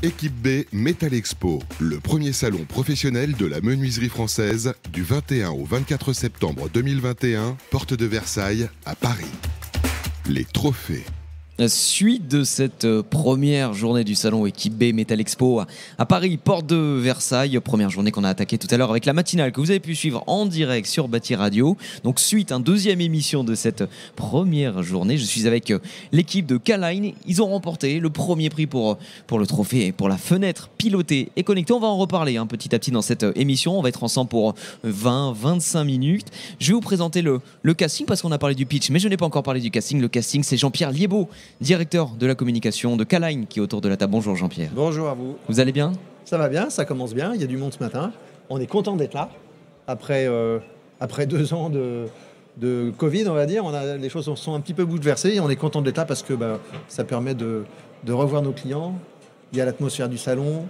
Équipe B Metal Expo, le premier salon professionnel de la menuiserie française du 21 au 24 septembre 2021, porte de Versailles à Paris. Les trophées. Suite de cette première journée du salon Équipe B Metal Expo à Paris, porte de Versailles. Première journée qu'on a attaquée tout à l'heure avec la matinale que vous avez pu suivre en direct sur Bâti Radio. Donc suite, deuxième émission de cette première journée. Je suis avec l'équipe de K-Line. Ils ont remporté le premier prix pour le trophée et pour la fenêtre pilotée et connectée. On va en reparler petit à petit dans cette émission. On va être ensemble pour 20-25 minutes. Je vais vous présenter le casting parce qu'on a parlé du pitch, mais je n'ai pas encore parlé du casting. Le casting, c'est Jean-Pierre Liébaud, directeur de la communication de K-Line, qui est autour de la table. Bonjour Jean-Pierre. Bonjour à vous. Vous allez bien ? Ça va bien, ça commence bien, il y a du monde ce matin. On est content d'être là. Après 2 ans de Covid, on va dire, les choses sont un petit peu bouleversées et on est content d'être là parce que ça permet de revoir nos clients. Il y a l'atmosphère du salon,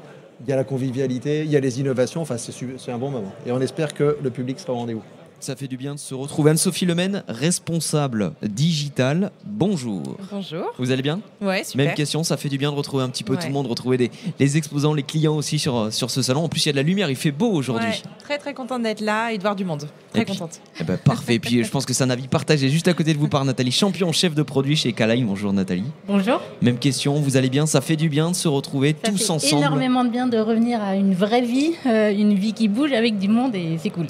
il y a la convivialité, il y a les innovations, enfin c'est un bon moment. Et on espère que le public sera au rendez-vous. Ça fait du bien de se retrouver. Anne-Sophie Lemaine, responsable digital. Bonjour. Bonjour. Vous allez bien ? Ouais, super. Même question, ça fait du bien de retrouver un petit peu tout le monde, retrouver les exposants, les clients aussi sur ce salon. En plus, il y a de la lumière, il fait beau aujourd'hui. Ouais, très très contente d'être là et de voir du monde. Très contente. Parfait. Et puis je pense que c'est un avis partagé juste à côté de vous par Nathalie, champion chef de produit chez K-Line. Bonjour Nathalie. Bonjour. Même question, vous allez bien ? Ça fait du bien de se retrouver ça tous fait ensemble. Énormément de bien de revenir à une vraie vie, une vie qui bouge avec du monde et c'est cool.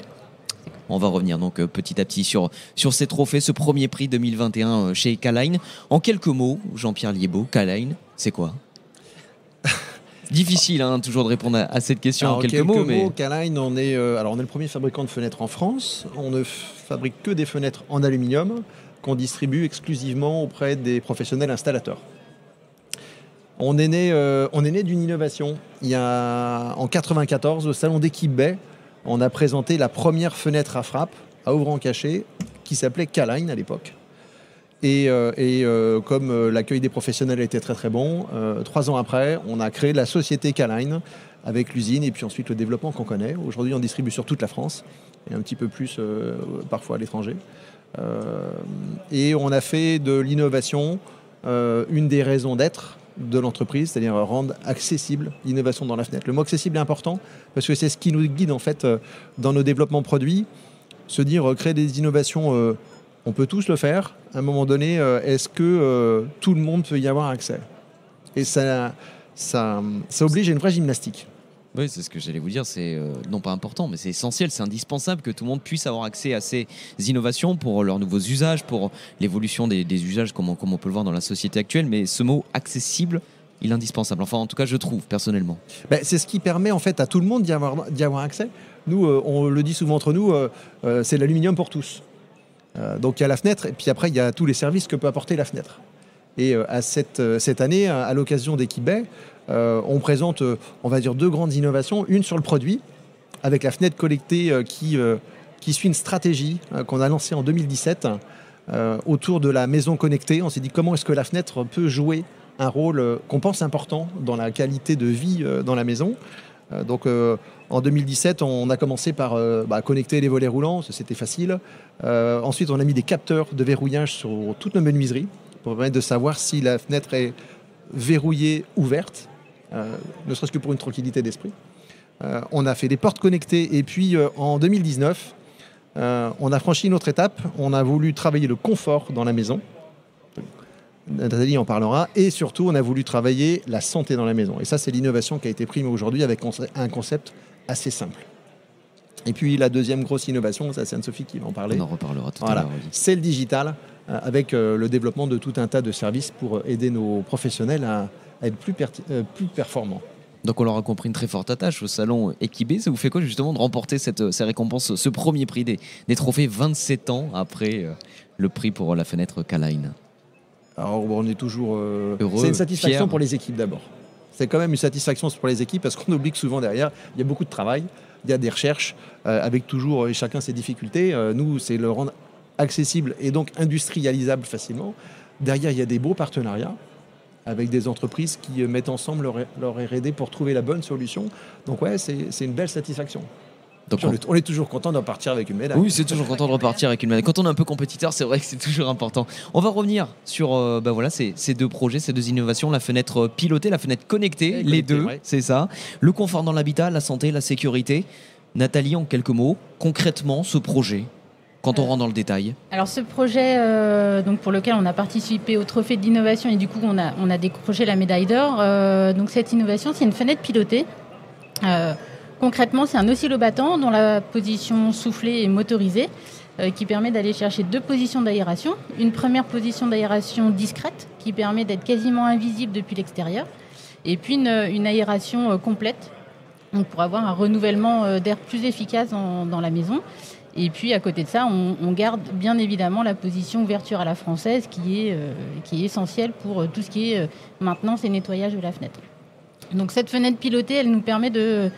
On va revenir donc petit à petit sur ces trophées, ce premier prix 2021 chez K-Line. En quelques mots, Jean-Pierre Liébaud, K-Line, c'est quoi ? Difficile toujours de répondre à cette question en quelques mots. Mais K-Line, on est le premier fabricant de fenêtres en France. On ne fabrique que des fenêtres en aluminium qu'on distribue exclusivement auprès des professionnels installateurs. On est né d'une innovation. Il y a en 1994, au salon d'Équipe B, on a présenté la première fenêtre à frappe à ouvrant-caché qui s'appelait K-Line à l'époque. Et comme l'accueil des professionnels était très très bon, 3 ans après, on a créé la société K-Line avec l'usine et puis ensuite le développement qu'on connaît. Aujourd'hui, on distribue sur toute la France et un petit peu plus parfois à l'étranger. Et on a fait de l'innovation une des raisons d'être de l'entreprise, c'est-à-dire rendre accessible l'innovation dans la fenêtre. Le mot accessible est important parce que c'est ce qui nous guide en fait dans nos développements produits. Se dire créer des innovations, on peut tous le faire. À un moment donné, est-ce que tout le monde peut y avoir accès ? Et ça oblige à une vraie gymnastique. Oui, c'est ce que j'allais vous dire, c'est non pas important, mais c'est essentiel, c'est indispensable que tout le monde puisse avoir accès à ces innovations pour leurs nouveaux usages, pour l'évolution des usages comme on peut le voir dans la société actuelle. Mais ce mot accessible, il est indispensable. Enfin, en tout cas, je trouve, personnellement. C'est ce qui permet en fait à tout le monde d'y avoir accès. Nous, on le dit souvent entre nous, c'est l'aluminium pour tous. Donc il y a la fenêtre, et puis après, il y a tous les services que peut apporter la fenêtre. Et cette année, à l'occasion d'Équipe B, on présente, on va dire, 2 grandes innovations. Une sur le produit, avec la fenêtre connectée qui suit une stratégie qu'on a lancée en 2017 autour de la maison connectée. On s'est dit comment est-ce que la fenêtre peut jouer un rôle qu'on pense important dans la qualité de vie dans la maison. En 2017, on a commencé par connecter les volets roulants, ça c'était facile. Ensuite, on a mis des capteurs de verrouillage sur toutes nos menuiseries pour permettre de savoir si la fenêtre est verrouillée ou ouverte, ne serait-ce que pour une tranquillité d'esprit. On a fait des portes connectées et puis en 2019, on a franchi une autre étape. On a voulu travailler le confort dans la maison. Nathalie en parlera. Et surtout, on a voulu travailler la santé dans la maison. Et ça, c'est l'innovation qui a été primée aujourd'hui avec un concept assez simple. Et puis, la deuxième grosse innovation, ça, c'est Anne-Sophie qui va en parler. On en reparlera tout à l'heure. C'est le digital, avec le développement de tout un tas de services pour aider nos professionnels à être plus performants. Donc on leur a compris une très forte attache au salon Équipe B. Ça vous fait quoi justement de remporter ces récompenses, ce premier prix des trophées 27 ans après le prix pour la fenêtre K-Line ? Alors on est toujours heureux, c'est une satisfaction fier. Pour les équipes d'abord. C'est quand même une satisfaction pour les équipes parce qu'on oublie que souvent derrière, il y a beaucoup de travail, il y a des recherches avec toujours chacun ses difficultés. Nous, c'est le rendre accessible et donc industrialisable facilement. Derrière, il y a des beaux partenariats avec des entreprises qui mettent ensemble leur R&D pour trouver la bonne solution. Donc ouais, c'est une belle satisfaction. Donc On est toujours content d'en partir avec une médaille. oui, c'est toujours content de repartir avec une médaille. Quand on est un peu compétiteur, c'est vrai que c'est toujours important. On va revenir sur ces deux projets, ces deux innovations, la fenêtre pilotée, la fenêtre connectée, les deux, ouais. c'est ça. Le confort dans l'habitat, la santé, la sécurité. Nathalie, en quelques mots, concrètement, ce projet, quand on rentre dans le détail. Alors ce projet donc pour lequel on a participé au trophée de l'innovation et du coup on a décroché la médaille d'or. Donc cette innovation, c'est une fenêtre pilotée. Concrètement, c'est un oscillobattant dont la position soufflée est motorisée qui permet d'aller chercher deux positions d'aération. Une première position d'aération discrète qui permet d'être quasiment invisible depuis l'extérieur et puis une aération complète donc pour avoir un renouvellement d'air plus efficace dans la maison. Et puis à côté de ça, on garde bien évidemment la position ouverture à la française qui est essentielle pour tout ce qui est maintenance et nettoyage de la fenêtre. Donc cette fenêtre pilotée, elle nous permet de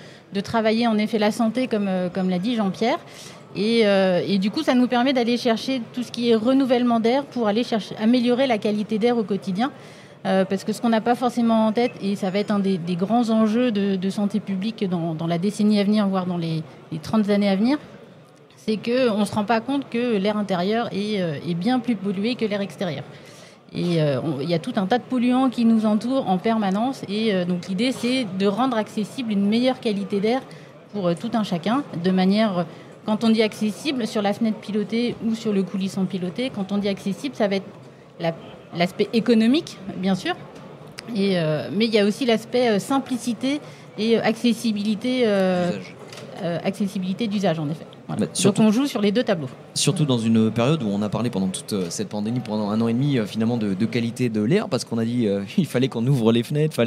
travailler en effet la santé comme l'a dit Jean-Pierre. Et du coup, ça nous permet d'aller chercher tout ce qui est renouvellement d'air pour aller améliorer la qualité d'air au quotidien. Parce que ce qu'on n'a pas forcément en tête, et ça va être un des grands enjeux de santé publique dans la décennie à venir, voire dans les 30 années à venir, c'est qu'on ne se rend pas compte que l'air intérieur est bien plus pollué que l'air extérieur. Et il y a tout un tas de polluants qui nous entourent en permanence. Et donc l'idée, c'est de rendre accessible une meilleure qualité d'air pour tout un chacun. De manière, quand on dit accessible, sur la fenêtre pilotée ou sur le coulissant piloté, quand on dit accessible, ça va être l'aspect économique, bien sûr. Mais il y a aussi l'aspect simplicité et accessibilité d'usage, en effet. Voilà. Donc on joue sur les deux tableaux. Surtout dans une période où on a parlé pendant toute cette pandémie, pendant 1 an et demi, finalement de qualité de l'air, parce qu'on a dit il fallait qu'on ouvre les fenêtres,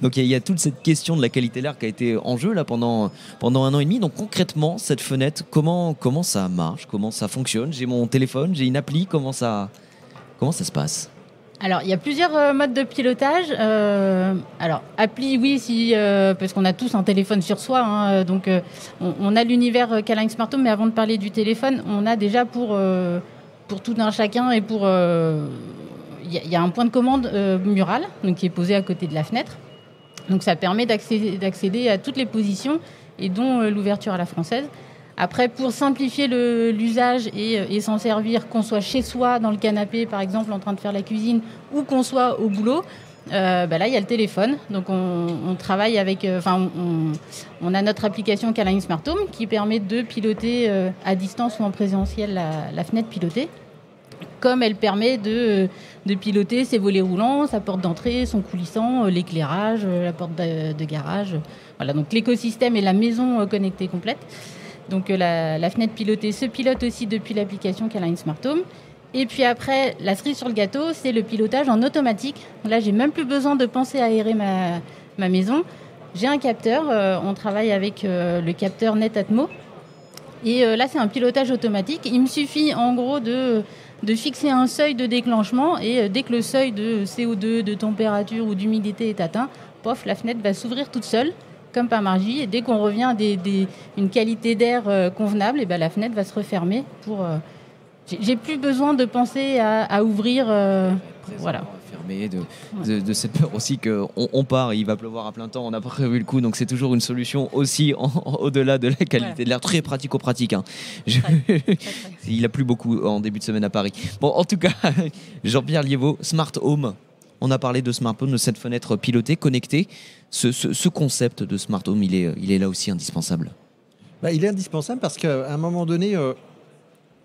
donc il y a toute cette question de la qualité de l'air qui a été en jeu là pendant 1 an et demi. Donc concrètement, cette fenêtre, comment ça marche, comment ça fonctionne? J'ai mon téléphone, j'ai une appli, comment ça se passe? Alors, il y a plusieurs modes de pilotage. Alors, appli, oui, parce qu'on a tous un téléphone sur soi. Donc, on a l'univers Caling Smart Home, mais avant de parler du téléphone, on a déjà pour tout un chacun et pour... Il y a un point de commande mural donc, qui est posé à côté de la fenêtre. Donc, ça permet d'accéder à toutes les positions et dont l'ouverture à la française. Après, pour simplifier l'usage et s'en servir, qu'on soit chez soi, dans le canapé, par exemple, en train de faire la cuisine, ou qu'on soit au boulot, là, il y a le téléphone. Donc, on travaille avec... on a notre application Caling Smart Home qui permet de piloter à distance ou en présentiel la fenêtre pilotée. Comme elle permet de piloter ses volets roulants, sa porte d'entrée, son coulissant, l'éclairage, la porte de garage. Voilà, donc l'écosystème et la maison connectée complète. Donc la fenêtre pilotée se pilote aussi depuis l'application Caling Smart Home. Et puis après, la cerise sur le gâteau, c'est le pilotage en automatique. Là, j'ai même plus besoin de penser à aérer ma maison. J'ai un capteur, on travaille avec le capteur Netatmo. Et là, c'est un pilotage automatique. Il me suffit en gros de fixer un seuil de déclenchement et dès que le seuil de CO2, de température ou d'humidité est atteint, pof, la fenêtre va s'ouvrir toute seule. Comme par magie, et dès qu'on revient à une qualité d'air convenable, et la fenêtre va se refermer pour. J'ai plus besoin de penser à ouvrir. Voilà. Fermé de cette peur aussi qu'on part, il va pleuvoir à plein temps, on n'a pas prévu le coup, donc c'est toujours une solution aussi au-delà de la qualité de l'air, très pratico-pratique. Il a plu beaucoup en début de semaine à Paris. Bon, en tout cas, Jean-Pierre Liévaux, Smart Home. On a parlé de Smart Home, de cette fenêtre pilotée, connectée. Ce concept de Smart Home, il est là aussi indispensable. Il est indispensable parce qu'à un moment donné,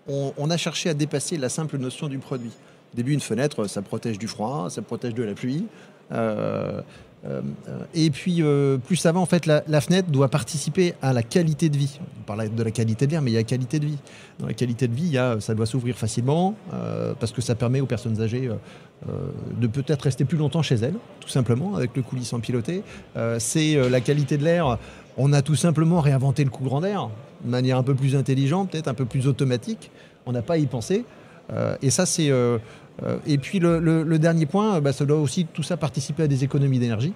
on a cherché à dépasser la simple notion du produit. Au début, une fenêtre, ça protège du froid, ça protège de la pluie. Et puis, plus ça va, en fait, la fenêtre doit participer à la qualité de vie. On parle de la qualité de l'air, mais il y a la qualité de vie. Dans la qualité de vie, ça doit s'ouvrir facilement parce que ça permet aux personnes âgées de peut-être rester plus longtemps chez elles, tout simplement, avec le coulissant piloté. C'est la qualité de l'air. On a tout simplement réinventé le courant d'air de manière un peu plus intelligente, peut-être un peu plus automatique. On n'a pas à y penser. Et ça, c'est... et puis le dernier point, ça doit aussi tout ça participer à des économies d'énergie.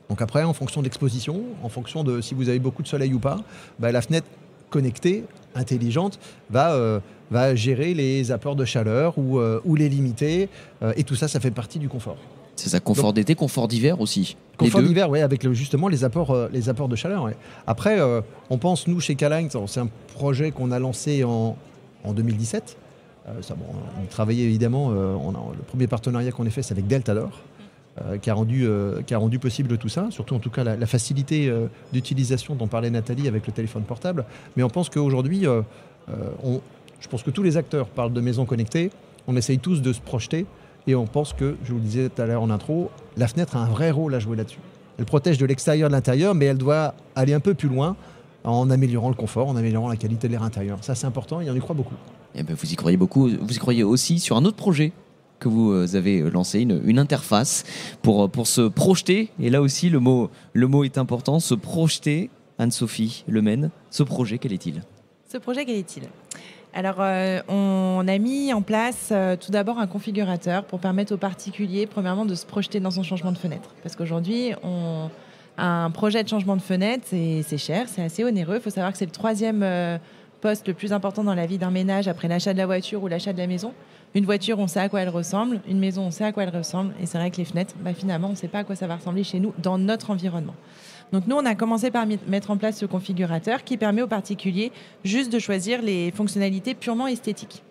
Donc après, en fonction de l'exposition, en fonction de si vous avez beaucoup de soleil ou pas, la fenêtre connectée, intelligente, va gérer les apports de chaleur ou les limiter. Et tout ça, ça fait partie du confort. C'est ça, confort d'été, confort d'hiver aussi. Confort Les deux. d'hiver, oui, avec justement les apports de chaleur. Ouais. Après, on pense, nous, chez K-Line, c'est un projet qu'on a lancé en 2017. On travaillait évidemment, le premier partenariat qu'on a fait, c'est avec Deltador, qui a rendu possible tout ça, surtout en tout cas la facilité d'utilisation dont parlait Nathalie avec le téléphone portable. Mais on pense qu'aujourd'hui, je pense que tous les acteurs parlent de maisons connectées, on essaye tous de se projeter. Et on pense que, je vous le disais tout à l'heure en intro, la fenêtre a un vrai rôle à jouer là-dessus. Elle protège de l'extérieur de l'intérieur, mais elle doit aller un peu plus loin en améliorant le confort, en améliorant la qualité de l'air intérieur. Ça, c'est important et on y croit beaucoup. Eh ben, vous y croyez beaucoup. Vous y croyez aussi sur un autre projet que vous avez lancé, une interface pour se projeter. Et là aussi, le mot est important, se projeter. Anne-Sophie Lemaine, ce projet, quel est-il ? Ce projet, quel est-il ? Alors, on a mis en place tout d'abord un configurateur pour permettre aux particuliers, premièrement, de se projeter dans son changement de fenêtre. Parce qu'aujourd'hui, un projet de changement de fenêtre, c'est cher, c'est assez onéreux. Il faut savoir que c'est le 3e poste le plus important dans la vie d'un ménage après l'achat de la voiture ou l'achat de la maison. Une voiture, on sait à quoi elle ressemble. Une maison, on sait à quoi elle ressemble. Et c'est vrai que les fenêtres, finalement, on ne sait pas à quoi ça va ressembler chez nous, dans notre environnement. Donc nous, on a commencé par mettre en place ce configurateur qui permet aux particuliers juste de choisir les fonctionnalités purement esthétiques.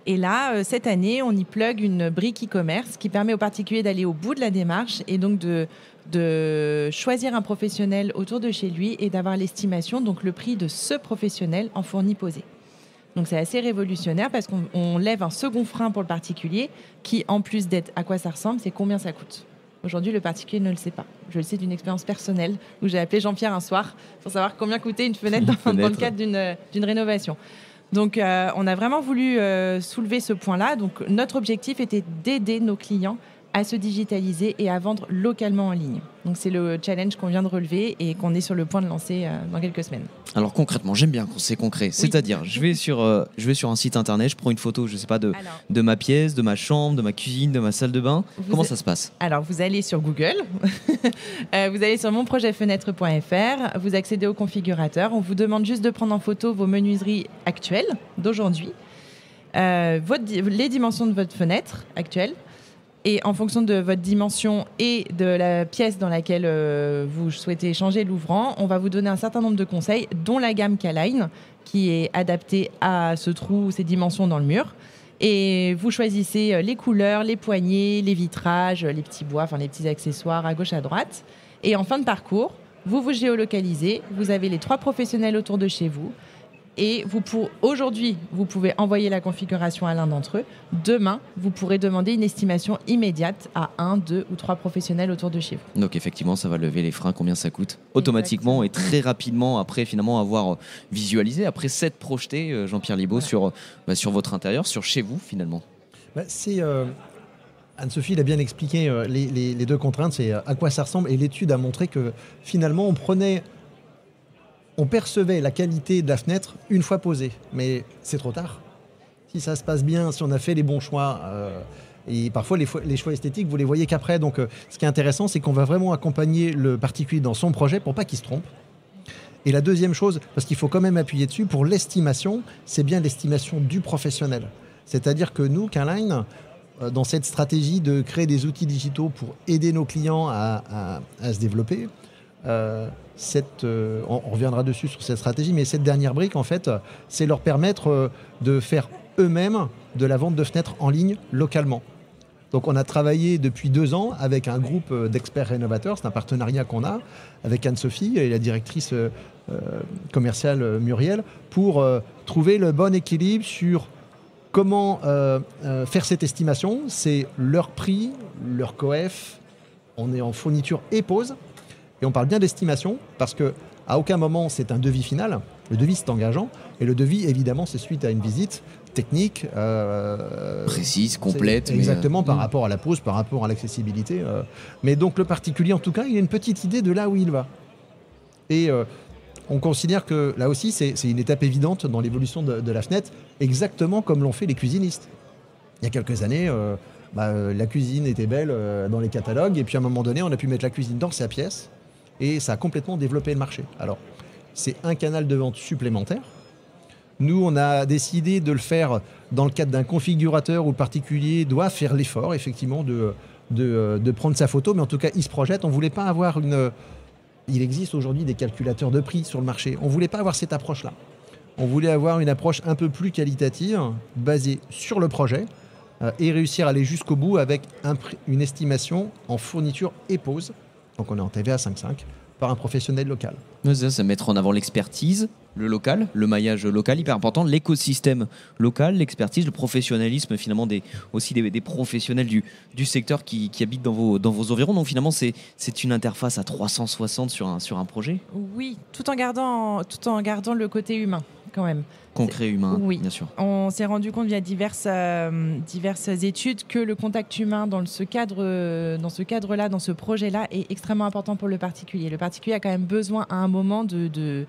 Et là, cette année, on y plug une brique e-commerce qui permet aux particuliers d'aller au bout de la démarche et donc de choisir un professionnel autour de chez lui et d'avoir l'estimation, donc le prix de ce professionnel en fourni posé. Donc c'est assez révolutionnaire parce qu'on lève un second frein pour le particulier qui, en plus d'être à quoi ça ressemble, c'est combien ça coûte. Aujourd'hui, le particulier ne le sait pas. Je le sais d'une expérience personnelle où j'ai appelé Jean-Pierre un soir pour savoir combien coûtait une fenêtre dans le cadre d'une rénovation. Donc, on a vraiment voulu soulever ce point-là. Donc, notre objectif était d'aider nos clients à se digitaliser et à vendre localement en ligne. Donc, c'est le challenge qu'on vient de relever et qu'on est sur le point de lancer dans quelques semaines. Alors concrètement, j'aime bien quand c'est concret. Oui. C'est-à-dire, je vais sur un site internet, je prends une photo, je sais pas, de ma pièce, de ma chambre, de ma cuisine, de ma salle de bain. Comment ça se passe ? Alors, vous allez sur Google, vous allez sur monprojetfenêtre.fr, vous accédez au configurateur, on vous demande juste de prendre en photo vos menuiseries actuelles d'aujourd'hui, les dimensions de votre fenêtre actuelle. Et en fonction de votre dimension et de la pièce dans laquelle vous souhaitez changer l'ouvrant, on va vous donner un certain nombre de conseils, dont la gamme K-Line, qui est adaptée à ce trou, ces dimensions dans le mur. Et vous choisissez les couleurs, les poignées, les vitrages, les petits bois, enfin les petits accessoires à gauche, à droite. Et en fin de parcours, vous vous géolocalisez, vous avez les 3 professionnels autour de chez vous. Et aujourd'hui, vous pouvez envoyer la configuration à l'un d'entre eux. Demain, vous pourrez demander une estimation immédiate à 1, 2 ou 3 professionnels autour de chez vous. Donc effectivement, ça va lever les freins, combien ça coûte automatiquement. Exactement. Et très rapidement, après finalement avoir visualisé, après s'être projeté, Jean-Pierre Libaud, sur votre intérieur, sur chez vous finalement. Anne-Sophie l'a bien expliqué, les 2 contraintes, c'est à quoi ça ressemble. Et l'étude a montré que finalement, on percevait la qualité de la fenêtre une fois posée, mais c'est trop tard. Si ça se passe bien, si on a fait les bons choix, et parfois les choix esthétiques, vous les voyez qu'après. Donc ce qui est intéressant, c'est qu'on va vraiment accompagner le particulier dans son projet pour pas qu'il se trompe. Et la deuxième chose, parce qu'il faut quand même appuyer dessus, pour l'estimation, c'est bien l'estimation du professionnel. C'est-à-dire que nous, K-Line, dans cette stratégie de créer des outils digitaux pour aider nos clients à se développer, on reviendra dessus sur cette stratégie, mais cette dernière brique, en fait, c'est leur permettre de faire eux-mêmes de la vente de fenêtres en ligne localement. Donc on a travaillé depuis 2 ans avec un groupe d'experts rénovateurs, c'est un partenariat qu'on a avec Anne-Sophie et la directrice commerciale Muriel, pour trouver le bon équilibre sur comment faire cette estimation. C'est leur prix, leur coef, on est en fourniture et pose. Et on parle bien d'estimation parce qu'à aucun moment c'est un devis final. Le devis c'est engageant et le devis évidemment c'est suite à une visite technique précise, complète. Exactement, par rapport à la pose, par rapport à l'accessibilité. Mais donc le particulier en tout cas il a une petite idée de là où il va. Et on considère que là aussi c'est une étape évidente dans l'évolution de la fenêtre, exactement comme l'ont fait les cuisinistes. Il y a quelques années... la cuisine était belle dans les catalogues et puis à un moment donné on a pu mettre la cuisine dans sa pièce et ça a complètement développé le marché. Alors c'est un canal de vente supplémentaire. Nous on a décidé de le faire dans le cadre d'un configurateur où le particulier doit faire l'effort effectivement de de prendre sa photo, mais en tout cas, il se projette. On ne voulait pas avoir Il existe aujourd'hui des calculateurs de prix sur le marché. On ne voulait pas avoir cette approche-là. On voulait avoir une approche un peu plus qualitative, basée sur le projet, et réussir à aller jusqu'au bout avec une estimation en fourniture et pose. Donc on est en TVA 5.5 par un professionnel local. C'est mettre en avant l'expertise, le local, le maillage local, hyper important, l'écosystème local, l'expertise, le professionnalisme finalement aussi des professionnels du secteur qui habitent dans vos environs. Donc finalement, c'est une interface à 360 sur un projet. Oui, tout en gardant le côté humain quand même. Concret, humain, oui. Bien sûr. On s'est rendu compte via diverses études que le contact humain dans ce cadre-là, dans ce projet-là, est extrêmement important pour le particulier. Le particulier a quand même besoin à un moment de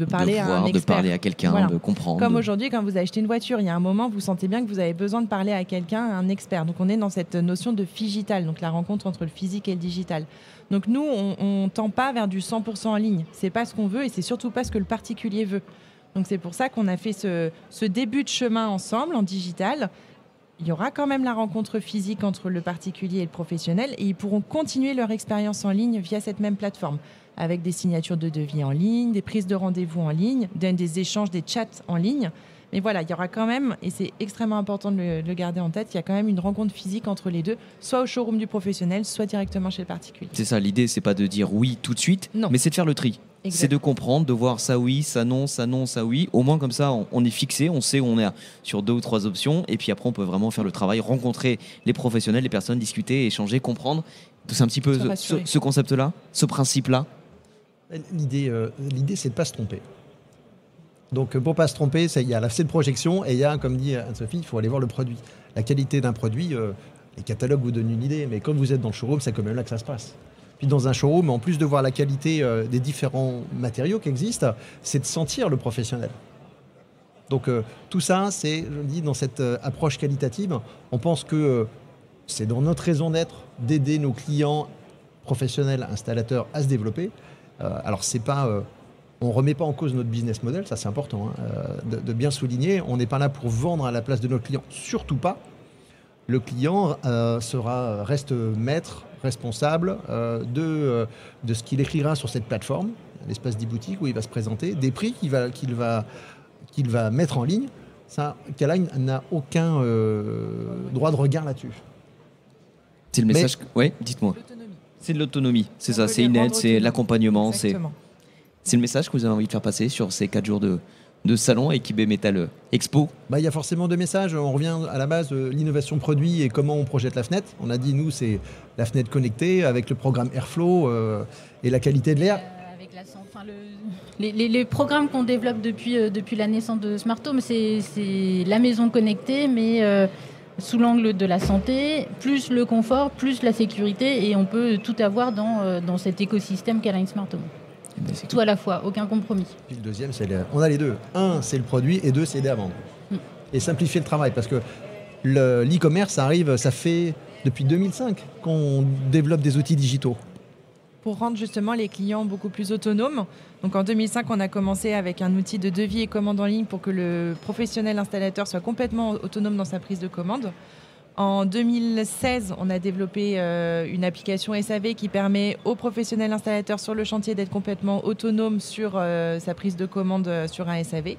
parler à un expert. De parler à quelqu'un, voilà. De comprendre. Comme aujourd'hui, quand vous achetez une voiture, il y a un moment, vous sentez bien que vous avez besoin de parler à quelqu'un, à un expert. Donc on est dans cette notion de figital, donc la rencontre entre le physique et le digital. Donc nous, on ne tend pas vers du 100% en ligne. C'est pas ce qu'on veut et c'est surtout pas ce que le particulier veut. Donc c'est pour ça qu'on a fait ce début de chemin ensemble en digital. Il y aura quand même la rencontre physique entre le particulier et le professionnel et ils pourront continuer leur expérience en ligne via cette même plateforme avec des signatures de devis en ligne, des prises de rendez-vous en ligne, des échanges, des chats en ligne. Mais voilà, il y aura quand même, et c'est extrêmement important de le garder en tête, il y a quand même une rencontre physique entre les deux, soit au showroom du professionnel, soit directement chez le particulier. C'est ça, l'idée, c'est pas de dire oui tout de suite, mais c'est de faire le tri. Exact. C'est de comprendre, de voir ça oui, ça non, ça non, ça oui. Au moins comme ça, on est fixé, on sait où on est sur 2 ou 3 options. Et puis après, on peut vraiment faire le travail, rencontrer les professionnels, les personnes, discuter, échanger, comprendre. C'est un petit peu ce concept-là, ce principe-là. L'idée, c'est de ne pas se tromper. Donc pour ne pas se tromper, il y a l'afcès de projection et il y a, comme dit Anne-Sophie, il faut aller voir le produit. La qualité d'un produit, les catalogues vous donnent une idée, mais quand vous êtes dans le showroom, c'est quand même là que ça se passe. Puis dans un showroom, en plus de voir la qualité des différents matériaux qui existent, c'est de sentir le professionnel. Donc tout ça, c'est, je le dis, dans cette approche qualitative, on pense que c'est dans notre raison d'être d'aider nos clients professionnels, installateurs à se développer. Alors c'est pas... on ne remet pas en cause notre business model, ça c'est important de bien souligner. On n'est pas là pour vendre à la place de notre client, surtout pas. Le client reste maître, responsable de ce qu'il écrira sur cette plateforme, l'espace d'e-boutique où il va se présenter, des prix qu'il va mettre en ligne. Ça, K-Line n'a aucun droit de regard là-dessus. C'est le message... Oui, dites-moi. C'est de l'autonomie, c'est ça, c'est une aide, c'est l'accompagnement. C'est le message que vous avez envie de faire passer sur ces 4 jours de salon Equip Metal Expo. Il y a forcément 2 messages. On revient à la base de l'innovation produit et comment on projette la fenêtre. On a dit, nous, c'est la fenêtre connectée avec le programme Airflow et la qualité de l'air. Avec les programmes qu'on développe depuis la naissance de Smartome, c'est la maison connectée, mais sous l'angle de la santé, plus le confort, plus la sécurité, et on peut tout avoir dans cet écosystème qu'est K-Line Smartome. Tout à la fois, aucun compromis. Puis le deuxième, on a les deux. 1, c'est le produit, et 2, c'est aider à vendre. Et simplifier le travail, parce que l'e-commerce, ça fait depuis 2005 qu'on développe des outils digitaux. Pour rendre justement les clients beaucoup plus autonomes. Donc en 2005, on a commencé avec un outil de devis et commande en ligne pour que le professionnel installateur soit complètement autonome dans sa prise de commande. En 2016, on a développé une application SAV qui permet aux professionnels installateurs sur le chantier d'être complètement autonomes sur sa prise de commande sur un SAV.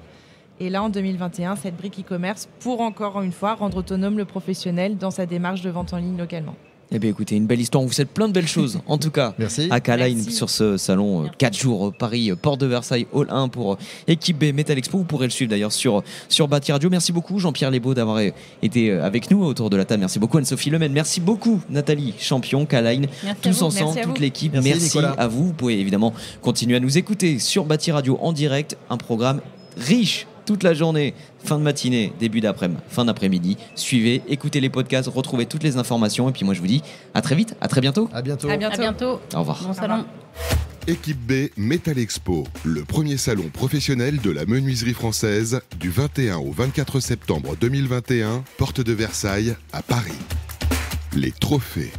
Et là, en 2021, cette brique e-commerce pour encore une fois rendre autonome le professionnel dans sa démarche de vente en ligne localement. Eh bien écoutez, une belle histoire, on vous souhaite plein de belles choses en tout cas. Merci. À K-Line sur ce salon 4 jours Paris, Porte de Versailles, Hall 1 pour Equip Metal Expo. Vous pourrez le suivre d'ailleurs sur Bâti Radio. Merci beaucoup Jean-Pierre Lebeau d'avoir été avec nous autour de la table. Merci beaucoup Anne-Sophie Lemaine. Merci beaucoup Nathalie Champion, K-Line. Tous ensemble, toute l'équipe. Merci à vous. Vous pouvez évidemment continuer à nous écouter sur Bâti Radio en direct. Un programme riche toute la journée, fin de matinée, début d'après-midi, fin d'après-midi. Suivez, écoutez les podcasts, retrouvez toutes les informations. Et puis moi, je vous dis à très vite, à très bientôt. À bientôt. À bientôt. Au revoir. Bon salon. Equip B Metal Expo, le premier salon professionnel de la menuiserie française du 21 au 24 septembre 2021, porte de Versailles à Paris. Les trophées.